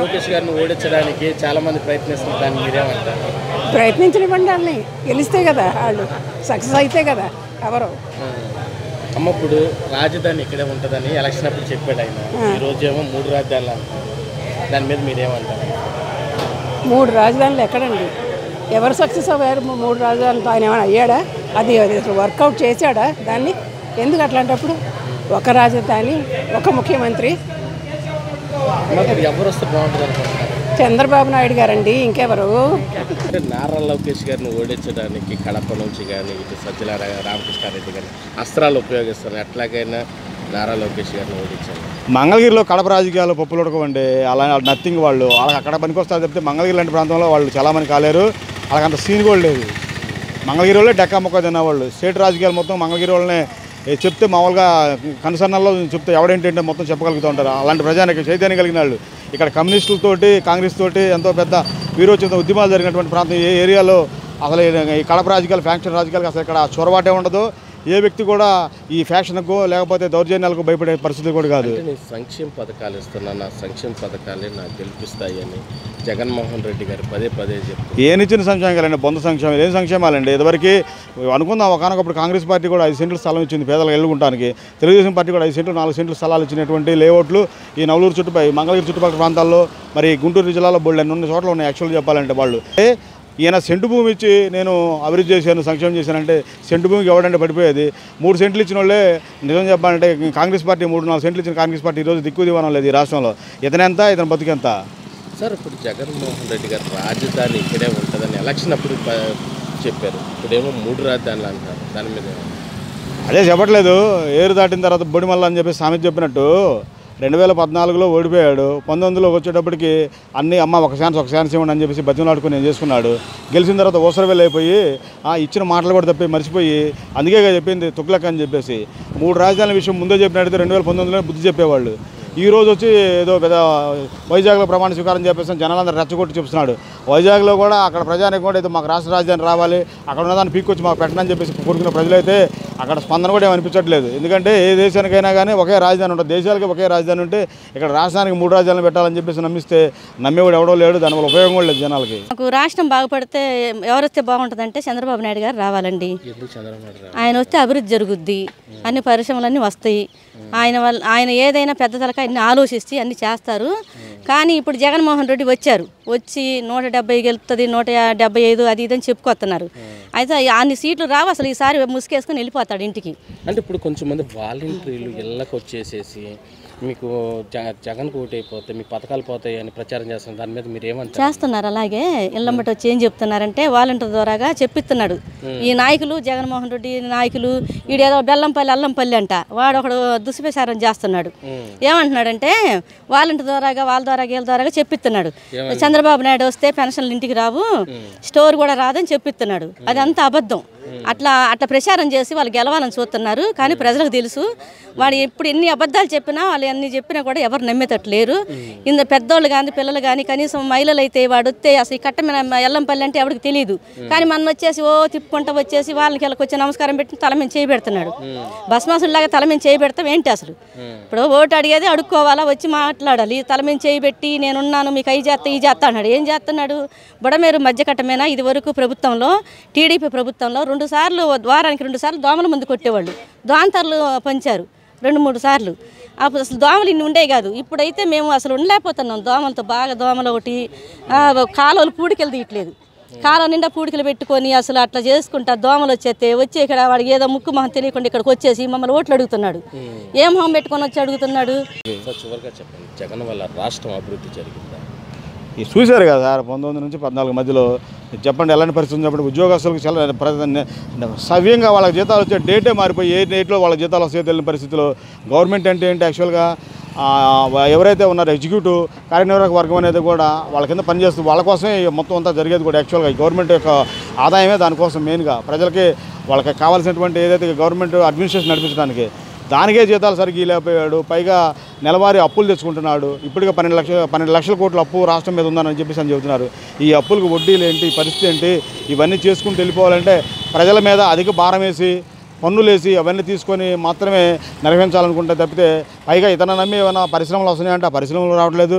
లోకేష్ గారిని ఓడించడానికి చాలా మంది ప్రయత్నిస్తున్నారు, దాన్ని మీరేమంటారు? ప్రయత్నించనివ్వండి, వాళ్ళని గెలిస్తే కదా వాళ్ళు సక్సెస్ అయితే కదా ఎవరు. అమ్మ ఇప్పుడు రాజధాని ఇక్కడే ఉంటుందని ఎలక్షన్ అప్పుడు చెప్పాడు ఆయన. ఈరోజు ఏమో 3 రాజధానులు అంటారు, దాని మీద మీరేమంటారు? 3 రాజధానులు ఎక్కడండి? ఎవరు సక్సెస్ అవ్వారు 3 రాజధానులతో? ఆయన ఏమైనా అయ్యాడా? అది వర్కౌట్ చేశాడా దాన్ని? ఎందుకు అట్లాంటప్పుడు ఒక రాజధాని, ఒక ముఖ్యమంత్రి? ఎవరు వస్తే బాగుంటుంది అనుకుంటున్నారు? చంద్రబాబు నాయుడు గారండి, ఇంకెవరు? అంటే నారా లోకేష్ గారిని ఓడించడానికి కడప నుంచి కానీ ఇటు సజ్జల రామకృష్ణారెడ్డి కానీ అస్త్రాలు ఉపయోగిస్తారు, ఎట్లాగైనా నారా లోకేష్ గారిని ఓడించాలి. మంగళగిరిలో కడప రాజకీయాలు పప్పులు ఉడకవండి, అలా నథింగ్. వాళ్ళకి అక్కడ పనికొస్తారు చెప్తే మంగళగిరి లాంటి ప్రాంతంలో వాళ్ళు చాలామంది కాలేరు, వాళ్ళకి అంత సీన్ కూడా లేదు. మంగళగిరి వాళ్ళే డెక్కా మొక్క తిన్నవాళ్ళు. స్టేట్ రాజకీయాలు మొత్తం మంగళగిరి వాళ్ళనే చెప్తే మామూలుగా కన్సర్నల్లో చెప్తే ఎవడేంటంటే మొత్తం చెప్పగలుగుతూ ఉంటారు. అలాంటి ప్రజానికి చైతన్యం కలిగిన వాళ్ళు. ఇక్కడ కమ్యూనిస్టులతోటి కాంగ్రెస్ తోటి ఎంతో పెద్ద వీరోచిత ఉద్యమాలు జరిగినటువంటి ప్రాంతం ఏ ఏరియాలో అసలు ఈ కడప రాజకీయాలు, ఫ్యాక్షన్ రాజకీయాలకు అసలు ఇక్కడ చొరబాటే ఉండదు. ఏ వ్యక్తి కూడా ఈ ఫ్యాక్షన్కు లేకపోతే దౌర్జన్యాలకు భయపడే పరిస్థితి కూడా కాదు. సంక్షేమ పథకాలు ఇస్తున్నా, నా సంక్షేమ పథకాలే నాకు గెలిపిస్తాయని జగన్మోహన్ రెడ్డి గారు పదే పదే చెప్తారు. ఏనిచ్చిన సంక్షేమాలండి? బొంద సంక్షేమం ఏం సంక్షేమాలండి? ఇదివరకు అనుకుందాం, ఒకనొకప్పుడు కాంగ్రెస్ పార్టీ కూడా 5 సెంట్లు స్థలం ఇచ్చింది పేదలకు ఎల్లుకుంటానికి. తెలుగుదేశం పార్టీ కూడా 5 సెంట్లు 4 సెంట్లు స్థలాలు ఇచ్చినటువంటి లేఅవుట్లు ఈ నవలూరు చుట్టుపక్కల, మంగళగిరి చుట్టుపక్కల ప్రాంతాల్లో, మరి గుంటూరు జిల్లాలో బోల్డ్ అన్ని చోట్ల ఉన్నాయి. యాక్చువల్గా చెప్పాలంటే వాళ్ళు ఈయన సెంటు భూమి ఇచ్చి నేను అభివృద్ధి చేశాను, సంక్షేమం చేశానంటే సెంటు భూమికి ఎవడంటే పడిపోయేది. 3 సెంట్లు ఇచ్చిన వాళ్ళే నిజం చెప్పాలంటే కాంగ్రెస్ పార్టీ 3-4 సెంట్లు ఇచ్చిన కాంగ్రెస్ పార్టీ ఈరోజు దిక్కు దివానం లేదు ఈ రాష్ట్రంలో. ఇతనెంత, ఇతని బతుకెంత? సార్ ఇప్పుడు జగన్మోహన్ రెడ్డి గారు రాజధాని ఇక్కడే ఉంటుందని ఎలక్షన్ అప్పుడు చెప్పారు, ఇప్పుడేమో 3 రాజధానులు అంటారు, దాని మీద? అదే చెప్పట్లేదు, ఏరు దాటిన తర్వాత బొడిమల్ల అని చెప్పి సామెత చెప్పినట్టు 2014లో ఓడిపోయాడు. 19లోకి వచ్చేటప్పటికి అన్నీ అమ్మ ఒక ఛాన్స్ ఇవ్వండి అని చెప్పేసి బతిమలాడుకుని నేను చేసుకున్నాడు. గెలిచిన తర్వాత ఓసరవేలు అయిపోయి ఇచ్చిన మాటలు కూడా తప్పి మర్చిపోయి, అందుకే చెప్పింది తుగ్లక్ అని చెప్పేసి. 3 రాజధానుల విషయం ముందే చెప్పినట్టయితే 2019లోనే బుద్ధి చెప్పేవాళ్ళు. ఈరోజు వచ్చి ఏదో పెద్ద వైజాగ్లో ప్రమాణ స్వీకారం చెప్పేసి జనాలందరూ రెచ్చగొట్టి చెప్తున్నాడు. వైజాగ్లో కూడా అక్కడ ప్రజానికి కూడా ఏదో మాకు రాష్ట్ర రాజధాని రావాలి, అక్కడ ఉన్నదాన్ని పీక్కొచ్చి మాకు పెట్టనని చెప్పేసి కోరుకున్న ప్రజలైతే అక్కడ స్పందన కూడా ఏమనిపించట్లేదు. ఎందుకంటే ఏ దేశానికైనా కానీ ఒకే రాజధాని ఉంటుంది, దేశాలకి ఒకే రాజధాని ఉంటే ఇక్కడ రాష్ట్రానికి 3 రాజధానులు పెట్టాలని చెప్పేసి నమ్మిస్తే నమ్మేవాడు ఎవడో లేడు, దానివల్ల ఉపయోగం కూడా లేదు జనాలకి. మాకు రాష్ట్రం బాగుపడితే ఎవరు వస్తే బాగుంటుందంటే చంద్రబాబు నాయుడు గారు రావాలండి. ఆయన వస్తే అభివృద్ధి జరుగుద్ది, అన్ని పరిశ్రమలన్నీ వస్తాయి. ఆయన ఏదైనా పెద్ద తలక అన్ని ఆలోచిస్తే అన్ని చేస్తారు. కానీ ఇప్పుడు జగన్మోహన్ రెడ్డి వచ్చి 170 గెలుపుతుంది, 175 అది ఇదని చెప్పుకొస్తున్నారు. అయితే అన్ని సీట్లు రావు, అసలు ఈసారి ముసుకేసుకొని వెళ్ళిపోతాడు ఇంటికి. అంటే ఇప్పుడు కొంచెం మంది వాలంటీర్లు ఇళ్ళకి వచ్చేసేసి మీకు జగన్ ఓటు అయిపోతే మీ పథకాలు పోతాయి అని ప్రచారం చేస్తున్నారు, దాని మీద మీరు ఏమంటారు? చేస్తున్నారు. అలాగే ఇళ్ళమ్మటి వచ్చి ఏం చెప్తున్నారంటే వాలంటీర్ ద్వారాగా చెప్పిస్తున్నాడు. ఈ నాయకులు జగన్మోహన్ రెడ్డి నాయకులు ఈడేదో బెల్లంపల్లి అల్లంపల్లి అంట, వాడు ఒకడు దుష్ప్రచారం చేస్తున్నాడు. ఏమంటున్నాడంటే వాలంటీర్ ద్వారాగా వాళ్ళ ద్వారా వీళ్ళ ద్వారాగా చెప్పిస్తున్నాడు. చంద్రబాబు నాయుడు వస్తే పెన్షన్లు ఇంటికి రావు, స్టోర్ కూడా రాదని చెప్పిస్తున్నాడు. అది అంతా అబద్ధం. అట్లా ప్రచారం చేసి వాళ్ళు గెలవాలని చూస్తున్నారు. కానీ ప్రజలకు తెలుసు వాడు ఎప్పుడు ఎన్ని అబద్ధాలు చెప్పినా, వాళ్ళు ఎన్ని చెప్పినా కూడా ఎవరు నమ్మేటట్లేరు. ఇంత పెద్దోళ్ళు కానీ పిల్లలు కానీ, కనీసం మహిళలు అయితే వాడు వస్తే అసలు ఈ కట్ట మీద ఎల్లంపల్లి అంటే ఎవరికి తెలియదు. కానీ మన వచ్చేసి తిప్పుకుంటూ వచ్చేసి వాళ్ళకి వెళ్ళకి వచ్చి నమస్కారం పెట్టి తల మీద చేయి పెడుతున్నాడు. భస్మాసులాగా తల మీద చేయి పెడతాం ఏంటి అసలు? ఇప్పుడు ఓటు అడిగేది అడుక్కోవాలా, వచ్చి మాట్లాడాలి. తల మీద చేయి పెట్టి నేనున్నాను మీకు అయి చేస్తా ఈ చేస్తా అన్నాడు. ఏం చేస్తున్నాడు? బుడమేరు మధ్య కట్టమేనా ఇది వరకు ప్రభుత్వంలో, టీడీపీ ప్రభుత్వంలో 2 సార్లు వారానికి 2 సార్లు దోమల ముందు కొట్టేవాళ్ళు. దోంతర్లు పంచారు 2-3 సార్లు. అప్పుడు అసలు దోమలు ఇన్ని ఉండే కాదు. ఇప్పుడైతే మేము అసలు ఉండలేకపోతున్నాం దోమలతో. బాగా దోమలు ఒకటి, కాలువలు పూడికలు తీయట్లేదు. కాలువ నిండా పూడికలు పెట్టుకొని అసలు అట్లా చేసుకుంటా దోమలు వచ్చి ఇక్కడ వాడికి ఏదో ముక్కు మొహం తెలియకుండా ఇక్కడికి వచ్చేసి మమ్మల్ని ఓట్లు అడుగుతున్నాడు. ఏం మొహం పెట్టుకొని వచ్చి అడుగుతున్నాడు? చివరిగా చెప్పండి, జగన్ వల్ల రాష్ట్రం అభివృద్ధి జరిగిందా? చూశారు కదా సార్, 19 నుంచి 14 మధ్యలో చెప్పండి ఎలాంటి పరిస్థితి చెప్పండి. ఉద్యోగస్తులకు చాలా సవ్యంగా వాళ్ళకి జీతాలు వచ్చే డేటే మారిపోయి ఏ డేట్లో వాళ్ళ జీతాలు వస్తే తెలియని పరిస్థితిలో గవర్నమెంట్ అంటే ఏంటి యాక్చువల్గా ఎవరైతే ఉన్నారో ఎగ్జిక్యూటివ్ కార్యనిర్వాహక వర్గం అనేది కూడా వాళ్ళ కింద పనిచేస్తుంది. వాళ్ళ కోసమే మొత్తం అంతా జరిగేది కూడా. యాక్చువల్గా గవర్నమెంట్ యొక్క ఆదాయమే దానికోసం మెయిన్గా ప్రజలకి వాళ్ళకి కావాల్సినటువంటి ఏదైతే గవర్నమెంట్ అడ్మినిస్ట్రేషన్ నడిపించడానికి దానికే జీతాలు సరిగ్గా లేకపోయాడు. పైగా నెలవారీ అప్పులు తెచ్చుకుంటున్నాడు. ఇప్పటికే 12 లక్షల కోట్ల అప్పు రాష్ట్రం మీద ఉందని చెప్పేసి అని చెబుతున్నారు. ఈ అప్పులకు వడ్డీలు ఏంటి, పరిస్థితి ఏంటి, ఇవన్నీ చేసుకుంటూ వెళ్ళిపోవాలంటే ప్రజల మీద అధిక భారం వేసి పన్నులేసి అవన్నీ తీసుకొని మాత్రమే నిర్వహించాలనుకుంటే తప్పితే, పైగా ఇతను నమ్మి ఏమైనా పరిశ్రమలు వస్తున్నాయంటే ఆ పరిశ్రమలు రావట్లేదు.